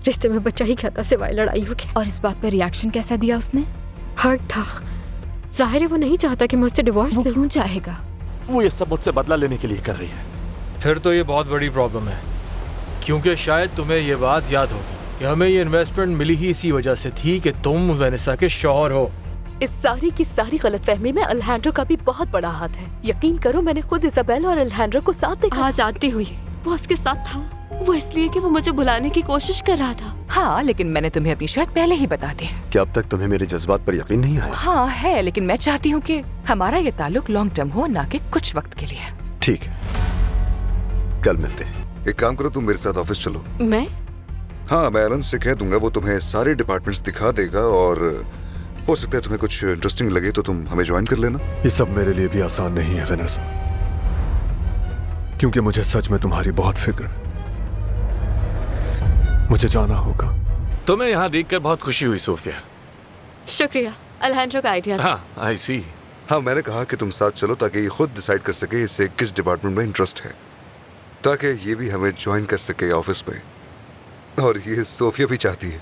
रिश्ते में बचा ही क्या था सिवाय लड़ाइयों के। और इस बात पर रिएक्शन कैसा दिया उसने? हर्ट था। जाहिर है वो नहीं चाहता कि मुझसे डिवोर्स वो ले। क्यों चाहेगा? वो ये सब मुझसे बदला लेने के लिए कर रही है। फिर तो ये बहुत बड़ी प्रॉब्लम है, क्योंकि शायद तुम्हें ये बात याद होगी कि हमें ये इन्वेस्टमेंट मिली ही इसी वजह से थी कि तुम वेनेसा के शौहर हो। इस सारी की सारी गलतफहमी में अल्हेंड्रो का भी बहुत बड़ा हाथ है। यकीन करो मैंने खुद इजाबेल और अल्हेंड्रो को साथ देखा। हाँ जानती हुई वो उसके साथ था, वो इसलिए कि वो मुझे बुलाने की कोशिश कर रहा था। हाँ, लेकिन मैंने तुम्हें अपनी शर्त पहले ही बता दी। क्या अब तक तुम्हें मेरे जज्बात पर यकीन नहीं आया? हाँ है, लेकिन मैं चाहती हूँ कि हमारा ये ताल्लुक लॉन्ग टर्म हो, ना कि कुछ वक्त के लिए। ठीक है, कल मिलते हैं। एक काम करो, तुम मेरे साथ ऑफिस चलो। मैं? हाँ, मैं एलन से कह दूंगा, वो तुम्हें सारे डिपार्टमेंट्स दिखा देगा और हो सकता है तुम्हें कुछ इंटरेस्टिंग लगे तो तुम हमें ज्वाइन कर लेना। ये सब मेरे लिए भी आसान नहीं है वेनेसा, क्योंकि मुझे सच में तुम्हारी बहुत फिक्र है। मुझे जाना होगा। तुम्हें यहाँ देखकर बहुत खुशी हुई सोफिया। शुक्रिया, अल्हेंड्रो का आइडिया था। हाँ, आई सी। हाँ, मैंने कहा कि तुम साथ चलो ताकि ये खुद डिसाइड कर सके इसे किस डिपार्टमेंट में इंटरेस्ट है, ताकि ये भी हमें ज्वाइन कर सके ऑफिस में। और ये सोफिया भी चाहती है।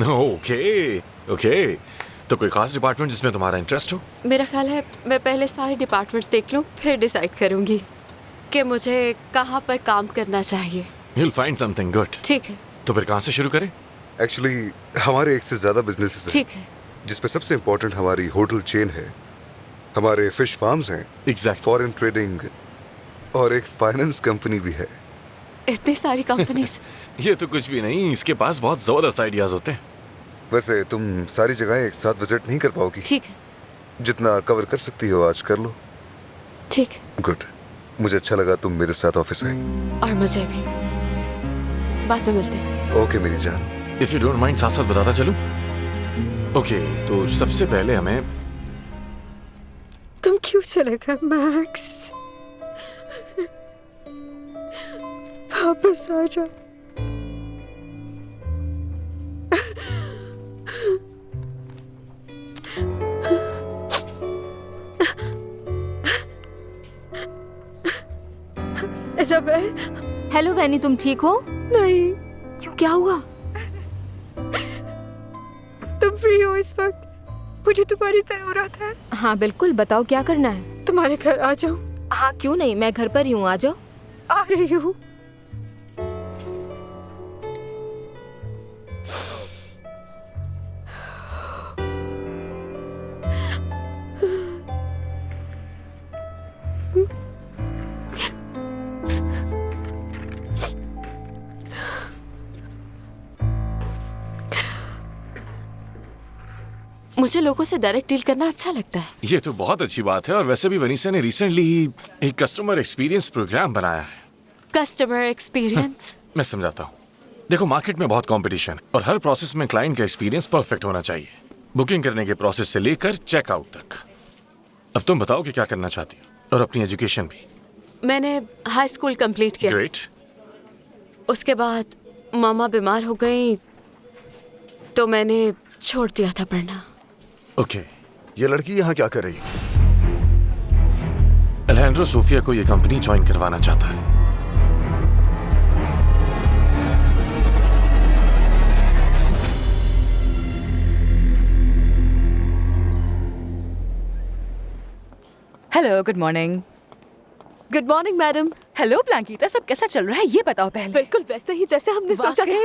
ओके ओके, तो कोई खास डिपार्टमेंट जिसमें तुम्हारा इंटरेस्ट हो? मेरा ख्याल है मैं पहले सारे डिपार्टमेंट्स देख लूं, फिर डिसाइड करूंगी कि मुझे कहाँ पर काम करना चाहिए। You'll find something good. ठीक है। तो फिर कहाँ से शुरू करें? एक्चुअली हमारे एक से ज्यादा बिजनेसेस हैं, ठीक है। जिसमें सबसे इम्पोर्टेंट हमारी होटल चेन है, हमारे फिश फार्म्स हैं, Exactly. फॉरेन ट्रेडिंग और एक फाइनेंस कंपनी भी है। इतनी सारी कंपनीज। ये तो कुछ भी नहीं, इसके पास बहुत जबरदस्त आइडियाज होते हैं। वैसे तुम सारी जगह एक साथ विजिट नहीं कर पाओगी। ठीक है। जितना कवर कर सकती हो आज कर लो। ठीक है। गुड, मुझे अच्छा लगा तुम मेरे साथ ऑफिस आई। और मुझे भी। बाद में मिलते हैं। ओके मेरी जान। If you don't mind, साथ साथ बताता चलूं? ओके, तो सबसे पहले हमें तुम क्यों चले गए मैक्स? वापस आ जाओ। इज़ाबेल। हेलो वैनी, तुम ठीक हो? नहीं। क्यों, क्या हुआ? तुम फ्री हो इस वक्त? मुझे तुम्हारी जरूरत है। हाँ बिल्कुल, बताओ क्या करना है? तुम्हारे घर आ जाओ। हाँ क्यों नहीं, मैं घर पर ही हूँ, आ जाओ। आ रही हूँ। मुझे लोगों से डायरेक्ट डील करना अच्छा लगता है। ये तो बहुत अच्छी बात है, और वैसे भी वनीसा ने रिसेंटली एक कस्टमर एक्सपीरियंस प्रोग्राम बनाया है। Customer experience? मैं समझाता हूँ। देखो, मार्केट में बहुत कंपटीशन और हर प्रोसेस में क्लाइंट का एक्सपीरियंस परफेक्ट होना चाहिए, बुकिंग करने के प्रोसेस से लेकर चेकआउट तक। अब तुम बताओ कि क्या करना चाहती हो, और अपनी एजुकेशन भी। मैंने हाई स्कूल कंप्लीट किया। ग्रेट। उसके बाद मामा बीमार हो गई तो मैंने छोड़ दिया था पढ़ना। ओके। ये लड़की यहाँ क्या कर रही है? अल्हेंड्रो सोफिया को ये कंपनी ज्वाइन करवाना चाहता है। Hello, good morning. Good morning madam. Hello ब्लैंकीता, सब कैसा चल रहा है ये बताओ पहले। बिल्कुल वैसे ही जैसे हमने सोचा था।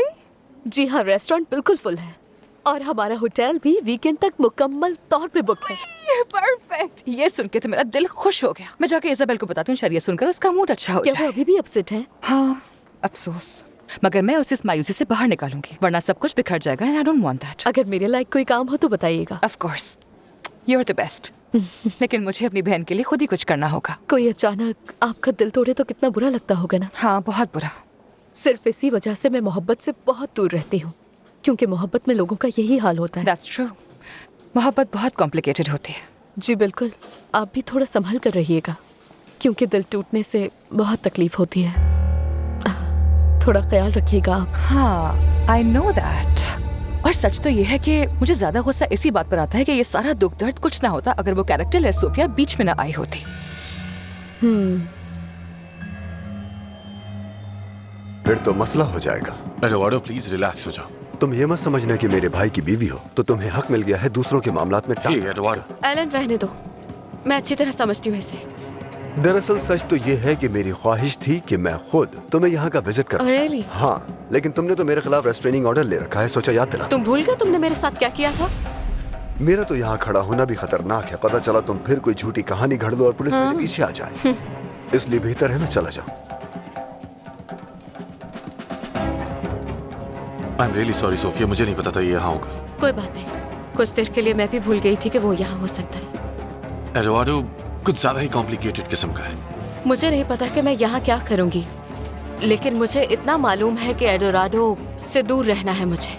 जी हाँ, रेस्टोरेंट बिल्कुल फुल है और हमारा होटल भी वीकेंड तक मुकम्मल तौर पे बुक है। परफेक्ट, ये सुन के तो मेरा दिल खुश हो गया। मैं जाके इज़ाबेल को बताती हूँ, शायद ये सुनकर उसका मूड अच्छा हो क्या जाए। वो अभी भी अपसेट है? हाँ, अफसोस, मगर मैं उसे इस मायूसी से बाहर निकालूंगी, वरना सब कुछ बिखर जाएगा and I don't want that. अगर मेरे लायक कोई काम हो तो बताइएगा। Of course, you are the best. लेकिन मुझे अपनी बहन के लिए खुद ही कुछ करना होगा। कोई अचानक आपका दिल तोड़े तो कितना बुरा लगता होगा ना। हाँ, बहुत बुरा। सिर्फ इसी वजह से मैं मोहब्बत से बहुत दूर रहती हूँ, क्योंकि मोहब्बत में लोगों का यही हाल होता है। दैट्स ट्रू, मोहब्बत बहुत कॉम्प्लिकेटेड होती है। जी बिल्कुल, आप भी थोड़ा संभल कर रहिएगा, क्योंकि दिल टूटने से बहुत तकलीफ होती है। थोड़ा ख्याल रखिएगा आप। हाँ, आई नो दैट। और सच तो ये है कि मुझे ज्यादा गुस्सा इसी बात पर आता है कि ये सारा दुख दर्द कुछ ना होता अगर वो कैरेक्टर सोफिया बीच में ना आई होती। फिर तो मसला हो जाएगा। एडुआर्डो, प्लीज रिलैक्स हो जाओ। तुम ये मत समझना कि मेरे भाई की बीवी हो तो तुम्हें हक मिल गया है दूसरों के मामलात में हे एडवार्डो, एलन रहने दो, मैं अच्छी तरह समझती हूँ इसे। दरअसल सच तो ये है कि मेरी ख्वाहिश थी कि मैं खुद तुम्हें यहाँ का विजिट कर। Really? हाँ, लेकिन तुमने तो मेरे खिलाफ रेस्ट्रेनिंग ऑर्डर ले रखा है, सोचा याद दिला। तुम भूल गए तुमने मेरे साथ क्या किया था? मेरा तो यहाँ खड़ा होना भी खतरनाक है। पता चला तुम फिर कोई झूठी कहानी घड़ दो और पुलिस मेरे पीछे आ जाए। इसलिए बेहतर है मैं चला जाऊँ। I am really sorry Sophia, मुझे नहीं पता था ये यहाँ होगा। कोई बात नहीं, कुछ देर के लिए मैं भी भूल गई थी कि वो यहाँ हो सकता है। एडवार्डो कुछ ज्यादा ही कॉम्प्लिकेटेड किस्म का है। मुझे नहीं पता कि मैं यहाँ क्या करूँगी, लेकिन मुझे इतना मालूम है कि एडोराडो से दूर रहना है मुझे।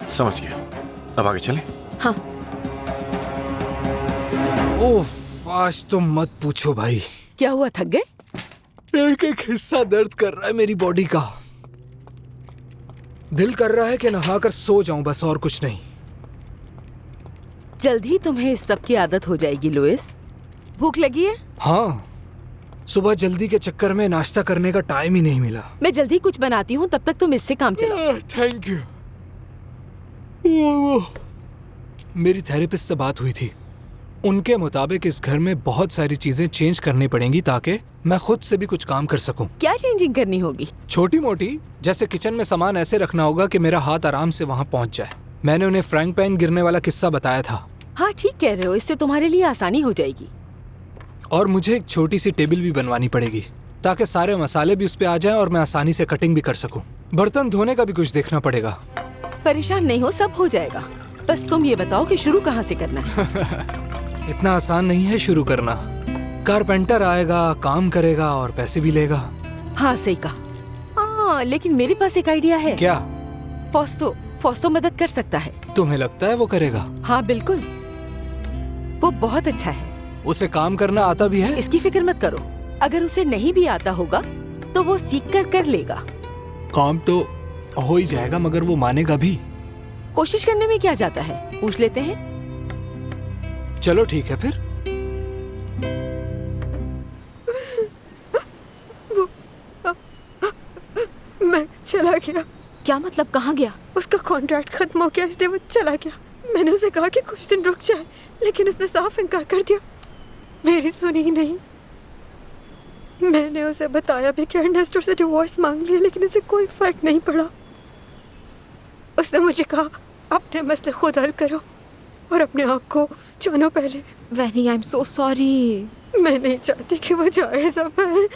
समझ गया, अब आगे चलें। हाँ। ओफ, आज तो मत पूछो भाई। क्या हुआ, थक गए? एक एक हिस्सा दर्द कर रहा है मेरी बॉडी का। दिल कर रहा है कि नहाकर सो जाऊं बस, और कुछ नहीं। जल्द ही तुम्हें इस सब की आदत हो जाएगी लुइस। भूख लगी है? हाँ, सुबह जल्दी के चक्कर में नाश्ता करने का टाइम ही नहीं मिला। मैं जल्दी कुछ बनाती हूँ, तब तक तुम इससे काम चलाओ। Thank you. मेरी थेरेपिस्ट से बात हुई थी। उनके मुताबिक इस घर में बहुत सारी चीजें चेंज करनी पड़ेंगी ताकि मैं खुद से भी कुछ काम कर सकूं। क्या चेंजिंग करनी होगी? छोटी मोटी, जैसे किचन में सामान ऐसे रखना होगा कि मेरा हाथ आराम से वहां पहुंच जाए। मैंने उन्हें फ्राइंग पैन गिरने वाला किस्सा बताया था। हाँ ठीक कह रहे हो, इससे तुम्हारे लिए आसानी हो जाएगी। और मुझे एक छोटी सी टेबल भी बनवानी पड़ेगी ताकि सारे मसाले भी उस पे आ जाएं और मैं आसानी से कटिंग भी कर सकूं। बर्तन धोने का भी कुछ देखना पड़ेगा। परेशान नहीं हो, सब हो जाएगा। बस तुम ये बताओ कि शुरू कहाँ से करना है। इतना आसान नहीं है शुरू करना। कारपेंटर आएगा, काम करेगा और पैसे भी लेगा। हाँ सही कहा। हाँ, लेकिन मेरे पास एक आइडिया है। क्या? फौस्तो मदद कर सकता है। तुम्हें लगता है वो करेगा? हाँ बिल्कुल, वो बहुत अच्छा है। उसे काम करना आता भी है? इसकी फिक्र मत करो, अगर उसे नहीं भी आता होगा तो वो सीख कर लेगा। काम तो हो ही जाएगा, मगर वो मानेगा भी। कोशिश करने में क्या जाता है, पूछ लेते हैं। चलो ठीक है फिर। मैक्स चला गया। क्या मतलब, कहाँ गया? उसका कॉन्ट्रैक्ट खत्म हो गया, इसलिए वो चला गया। मैंने उसे कहा कि कुछ दिन रुक जाए, लेकिन उसने साफ इनकार कर दिया। मेरी सुनी ही नहीं। मैंने उसे बताया भी कि अर्नेस्टो से डिवोर्स मांग लिया, लेकिन इसे कोई फर्क नहीं पड़ा। उसने मुझे कहा अपने मसले खुद हल करो और अपने आप को जानो पहले। वैनी, आई एम सो सॉरी। मैं नहीं चाहती कि वो जाए समय।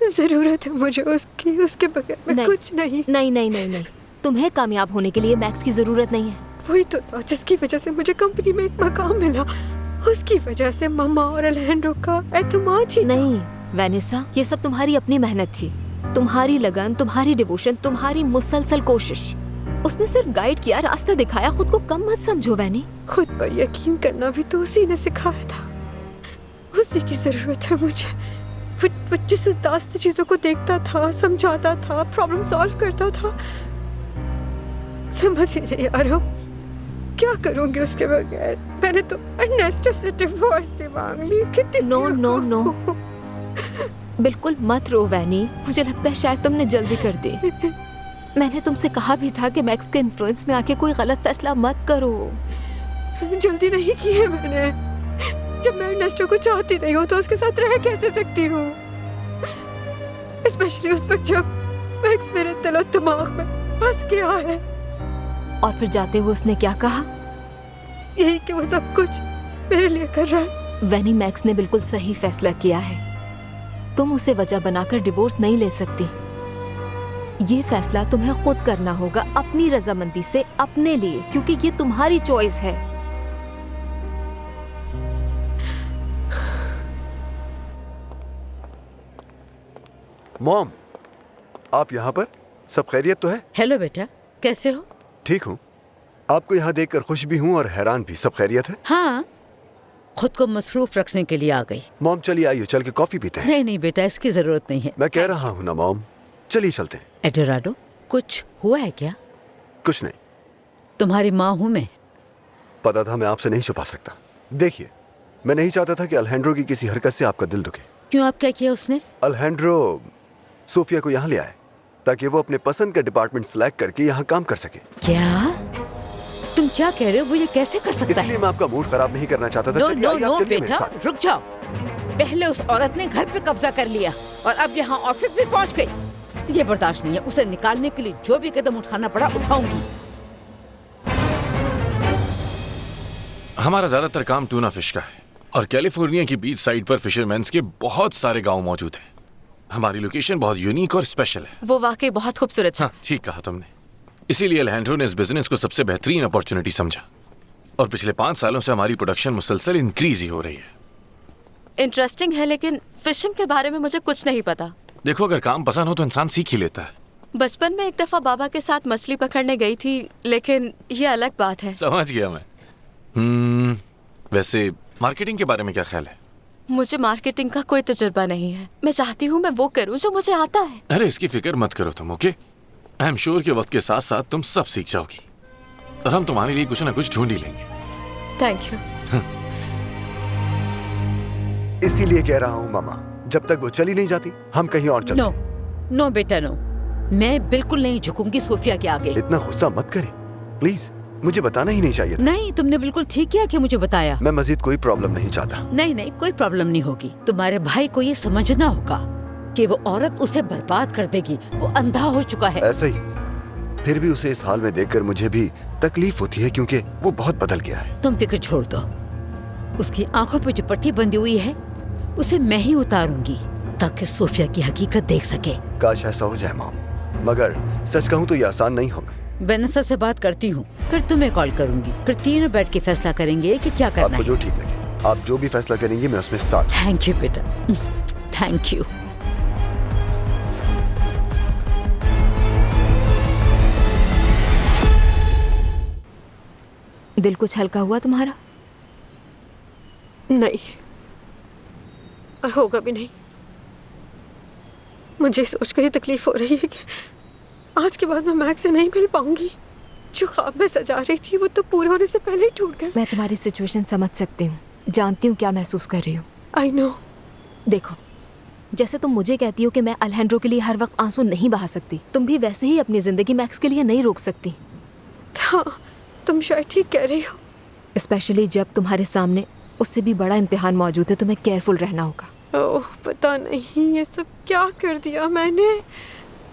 जरूरत है मुझे उसकी, उसके बगैर मैं नहीं, कुछ नहीं। नहीं नहीं नहीं नहीं, तुम्हें कामयाब होने के लिए मैक्स की जरूरत नहीं है। वही तो था जिसकी वजह से मुझे कंपनी में एक मकाम मिला। उसकी वजह से मम्मा और अलेजेंड्रो का एतमाद ही नहीं वैनेसा, ये सब तुम्हारी अपनी मेहनत थी, तुम्हारी लगन, तुम्हारी डिवोशन, तुम्हारी मुसलसल कोशिश। उसने सिर्फ गाइड किया, रास्ता दिखाया, खुद को कम मत समझो वैनी। खुद पर यकीन करना भी तो उसी ने सिखाया था। उसी की जरूरत है मुझे। वो जिस अंदाज से चीजों को देखता था, समझाता था, प्रॉब्लम सॉल्व करता था। समझ ही नहीं आ रहा क्या करूंगी उसके बगैर। मैंने तो अर्नेस्टो से डिवोर्स भी मांग ली। कितनी नो नो नो, बिल्कुल मत रो वैनी, मुझे लगता है शायद तुमने जल्दी कर दी। मैंने तुमसे कहा भी था कि मैक्स के इन्फ्लुएंस में आके कोई गलत फैसला मत करो। जल्दी नहीं की है मैंने। जब मैं अर्नेस्टो को चाहती नहीं हूँ तो उसके साथ रह कैसे सकती हूँ, स्पेशली उस वक्त जब मैक्स मेरे दिल और दिमाग में फंस गया है। और फिर जाते हुए उसने क्या कहा? यही कि वो सब कुछ मेरे लिए कर रहा है। वैनी, मैक्स ने बिल्कुल सही फैसला किया है। तुम उसे वजह बनाकर डिवोर्स नहीं ले सकती। ये फैसला तुम्हें खुद करना होगा, अपनी रजामंदी से, अपने लिए, क्योंकि ये तुम्हारी चॉइस है। मॉम, आप यहाँ पर? सब खैरियत तो है? हेलो बेटा, कैसे हो? ठीक हूँ। आपको यहाँ देखकर खुश भी हूँ और हैरान भी। सब खैरियत है? हाँ, खुद को मसरूफ रखने के लिए आ गई। मॉम चलिए आइए, चल के कॉफी पीते हैं। नहीं नहीं बेटा, इसकी जरूरत नहीं है। मैं कह रहा हूँ ना मॉम, चलिए चलते हैं। एडोराडो, कुछ हुआ है क्या? कुछ नहीं। तुम्हारी माँ हूँ मैं। पता था, मैं आपसे नहीं छुपा सकता। देखिए, मैं नहीं चाहता था कि अलेजेंड्रो की किसी हरकत से आपका दिल दुखे। क्यों, आप क्या किया उसने? अलेजेंड्रो सोफिया को यहाँ ले आए ताकि वो अपने पसंद का डिपार्टमेंट सिलेक्ट करके यहाँ काम कर सके। क्या तुम क्या कह रहे हो? वो ये कैसे कर सकता इसलिए है? मैं आपका मूड खराब नहीं करना चाहता था। नो चलिए नो आइए, आप नो चलिए मेरे बेटा, साथ। रुक जाओ। पहले उस औरत ने घर पे कब्जा कर लिया और अब यहाँ ऑफिस भी पहुँच गई। ये बर्दाश्त नहीं है। उसे निकालने के लिए जो भी कदम उठाना पड़ा उठाऊंगी। हमारा ज्यादातर काम टूना फिश का है और कैलिफोर्निया की बीच साइड पर फिशरमैन्स के बहुत सारे गांव मौजूद हैं। हमारी लोकेशन बहुत यूनिक और स्पेशल है। वो वाकई बहुत खूबसूरत है। हाँ, ठीक कहा तुमने। इसीलिए अलैंड्रो ने इस बिजनेस को सबसे बेहतरीन अपॉर्चुनिटी समझा और पिछले 5 सालों से हमारी प्रोडक्शन मुसलसल इंक्रीज ही हो रही है। इंटरेस्टिंग है, लेकिन फिशिंग के बारे में मुझे कुछ नहीं पता। देखो, अगर काम पसंद हो तो इंसान सीख ही लेता है। बचपन में एक दफा बाबा के साथ मछली पकड़ने गई थी, लेकिन ये अलग बात है। समझ गया मैं। वैसे मार्केटिंग के बारे में क्या ख्याल है? मुझे मार्केटिंग का कोई तजुर्बा नहीं है। मैं चाहती हूँ मैं वो करूँ जो मुझे आता है। अरे इसकी फिक्र मत करो तुम, ओके? आई एम श्योर कि वक्त के साथ साथ तुम सब सीख जाओगी और हम तुम्हारे लिए कुछ ना कुछ ढूंढ ही लेंगे। Thank you. इसीलिए कह रहा हूँ मामा, जब तक वो चली नहीं जाती हम कहीं और चलते नो हैं। नो बेटा नो, मैं बिल्कुल नहीं झुकूंगी सोफिया के आगे। इतना गुस्सा मत करें प्लीज, मुझे बताना ही नहीं चाहिए था। नहीं, तुमने बिल्कुल ठीक किया कि मुझे बताया। मैं मजीद कोई प्रॉब्लम नहीं चाहता। नहीं नहीं, कोई प्रॉब्लम नहीं होगी। तुम्हारे भाई को ये समझना होगा कि वो औरत उसे बर्बाद कर देगी। वो अंधा हो चुका है। ऐसा ही। फिर भी उसे इस हाल में देखकर मुझे भी तकलीफ होती है क्योंकि वो बहुत बदल गया है। तुम फिक्र छोड़ दो। उसकी आंखों पे जो पट्टी बंधी हुई है उसे मैं ही उतारूंगी ताकि सोफिया की हकीकत देख सके। काश ऐसा हो जाए मॉम, मगर सच कहूँ तो ये आसान नहीं होगा। वेनेसा से बात करती हूँ, फिर तुम्हें कॉल करूंगी। फिर तीनों बैठ के फैसला करेंगे कि क्या करना आपको है। जो ठीक लगे, आप जो भी फैसला करेंगी मैं उसमें साथ। थैंक यू बेटा, थैंक यू। दिल कुछ हल्का हुआ तुम्हारा? नहीं, और होगा भी नहीं। मुझे सोचकर ही तकलीफ हो रही है कि आज के बाद मैं मैक्स से नहीं मिल पाऊंगी। जो ख्वाब में सजा रही थी वो तो पूरे होने से पहले ही टूट गए। मैं तुम्हारी सिचुएशन समझ सकती हूँ, जानती हूँ क्या महसूस कर रही हूँ। I know. देखो, जैसे तुम मुझे कहती हो कि मैं अलहैंड्रो के लिए हर वक्त आंसू नहीं बहा सकती, तुम भी वैसे ही अपनी जिंदगी मैक्स के लिए नहीं रोक सकती। हाँ, तुम शायद ठीक कह रही हो। स्पेशली जब तुम्हारे सामने उससे भी बड़ा इम्तिहान मौजूद है, तुम्हें केयरफुल रहना होगा। ओह, पता नहीं ये सब क्या कर दिया मैंने।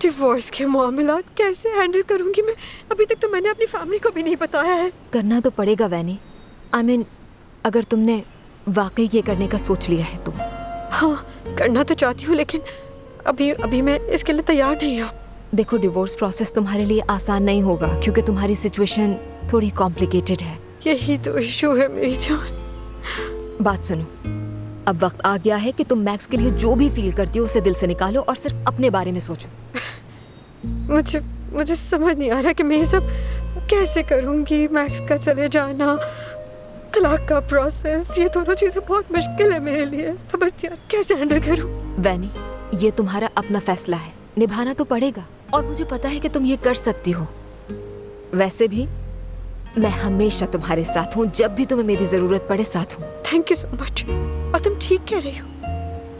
डिवोर्स के मामला कैसे हैंडल करूंगी मैं? अभी तक तो मैंने अपनी फैमिली को भी नहीं बताया है। करना तो पड़ेगा वैनी। आई मीन, अगर तुमने वाकई ये करने का सोच लिया है तो। हाँ, करना तो चाहती हूँ, लेकिन अभी मैं इसके लिए तैयार नहीं हूँ। देखो, डिवोर्स प्रोसेस तुम्हारे लिए आसान नहीं होगा क्योंकि तुम्हारी सिचुएशन थोड़ी कॉम्प्लिकेटेड है। यही तो इशू है मेरी जान। बात सुनो, अब वक्त आ गया है कि तुम मैक्स के लिए जो भी फील करती हो उसे दिल से निकालो और सिर्फ अपने बारे में सोचो। मुझे समझ नहीं आ रहा कि मैं ये सब कैसे करूंगी। मैक्स का चले जाना, तलाक का प्रोसेस, ये दोनों चीजें बहुत मुश्किल है मेरे लिए। समझती यार कैसे हैंडल करूं। वैनी, ये तुम्हारा अपना फैसला है, निभाना तो पड़ेगा और मुझे पता है कि तुम ये कर सकती हो। वैसे भी मैं हमेशा तुम्हारे साथ हूँ, जब भी तुम्हें मेरी जरूरत पड़े साथ हूँ। Thank you so much. और तुम ठीक कह रही हो,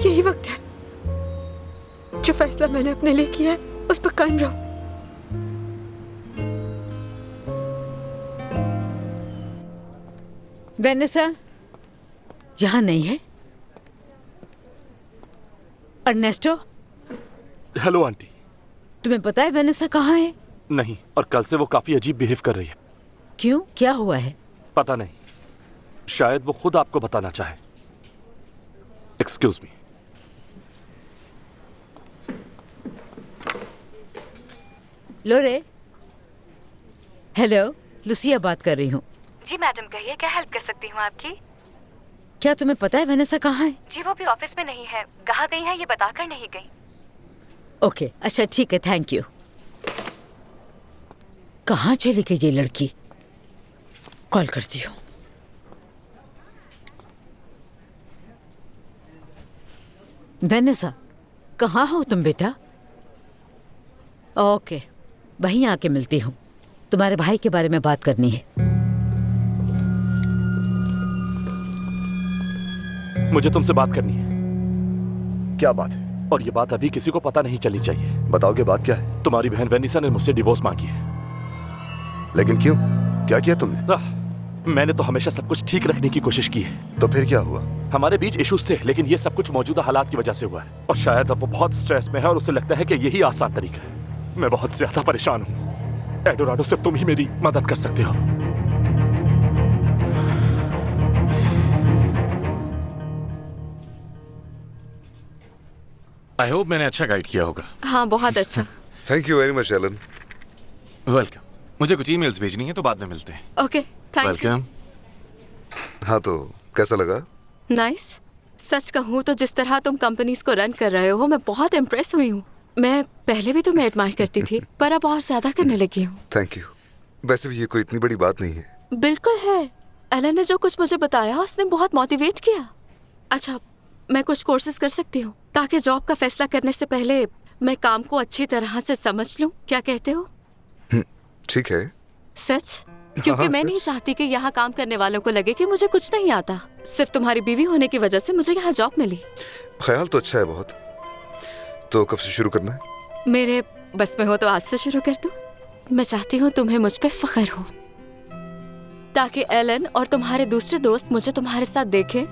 यही वक्त है। जो फैसला मैंने अपने लिए किया है उस पर कायम रहो। वेनेसा यहाँ नहीं है। Ernesto, hello aunty. तुम्हें पता है वेनेसा कहाँ है? नहीं, और कल से वो काफी अजीब बिहेव कर रही है। क्यों, क्या हुआ है? पता नहीं, शायद वो खुद आपको बताना चाहे। Excuse me. लोरे, हेलो, लुसिया बात कर रही हूँ। जी मैडम, कहिए, क्या हेल्प कर सकती हूँ आपकी? क्या तुम्हें पता है वेनेसा कहाँ है? जी वो भी ऑफिस में नहीं है। कहाँ गई है ये बताकर नहीं गई। ओके, अच्छा ठीक है, थैंक यू। कहाँ चली गई ये लड़की? कॉल करती हूँ। वेनेसा, कहाँ हो तुम बेटा? ओके, वहीं आके मिलती हूँ। तुम्हारे भाई के बारे में बात करनी है। मुझे तुमसे बात करनी है। क्या बात है? और ये बात अभी किसी को पता नहीं चलनी चाहिए। बताओगे बात क्या है? तुम्हारी बहन वेनिसा ने मुझसे डिवोर्स मांगी है। लेकिन क्यों? क्या किया तुमने? मैंने तो हमेशा सब कुछ ठीक रखने की कोशिश की है। तो फिर क्या हुआ? हमारे बीच इश्यूज थे, लेकिन ये सब कुछ मौजूदा हालात की वजह से हुआ है। और शायद अब वो बहुत स्ट्रेस में है और उसे लगता है कि यही आसान तरीका है। मैं बहुत ज्यादा परेशान हूँ। एडोराडो, सिर्फ तुम ही मेरी मदद कर सकते हो। आई होप मैंने अच्छा गाइड किया होगा। हाँ, बहुत अच्छा। Thank you very much Elon. Welcome. मुझे कुछ ईमेल्स भेजनी है तो बाद में मिलते हैं। Okay, thank you. वेलकम। हाँ, तो कैसा लगा? नाइस। सच कहूँ तो जिस तरह तुम कंपनीज को रन कर रहे हो, मैं बहुत इम्प्रेस हुई हूँ। मैं पहले भी तुम्हें एडमायर करती थी, पर अब और ज्यादा करने लगी हूँ। Thank you. वैसे भी ये कोई इतनी बड़ी बात नहीं है। बिल्कुल है। एलन ने जो कुछ मुझे बताया उसने बहुत मोटिवेट किया। अच्छा, मैं कुछ कोर्सेज कर सकती हूँ ताकि जॉब का फैसला करने से पहले मैं काम को अच्छी तरह से समझ लूँ। क्या कहते हो? ठीक है। सच? क्योंकि मैं नहीं चाहती कि यहाँ काम करने वालों को लगे कि मुझे कुछ नहीं आता। सिर्फ तुम्हारी बीवी होने की वजह से मुझे यहाँ जॉब मिली। ख्याल तो अच्छा है बहुत। तो कब से शुरू करना है? मेरे बस में हो तो आज से शुरू कर दूं। मैं चाहती हूँ तुम्हें मुझ पे फख्र हो, ताकि एलन और तुम्हारे दूसरे दोस्त मुझे तुम्हारे साथ देखें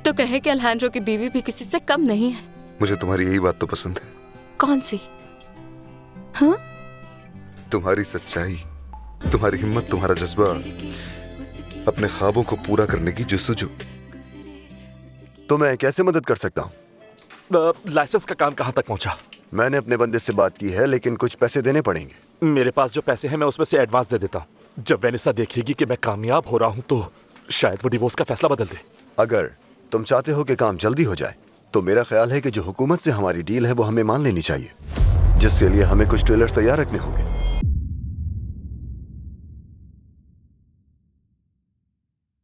तो कहे कि अल्हांड्रो की बीवी भी किसी से कम नहीं है। मुझे तुम्हारी यही बात तो पसंद है। कौन सी? हाँ? तुम्हारी सच्चाई, तुम्हारी हिम्मत, तुम्हारा जज्बा, अपने ख्वाबों को पूरा करने की जुस्तजू। तो मैं कैसे मदद कर सकता हूँ? लाइसेंस का काम कहाँ तक पहुँचा? मैंने अपने बंदे से बात की है, लेकिन कुछ पैसे देने पड़ेंगे। मेरे पास जो पैसे हैं मैं उसमें से एडवांस दे देता हूँ। जब वेनिसा देखेगी कि मैं कामयाब हो रहा हूँ तो शायद वो डिवोर्स का फैसला बदल दे। अगर तुम चाहते हो कि काम जल्दी हो जाए तो मेरा ख्याल है कि जो हुकूमत से हमारी डील है वो हमें मान लेनी चाहिए, जिसके लिए हमें कुछ ट्रेलर्स तैयार रखने होंगे।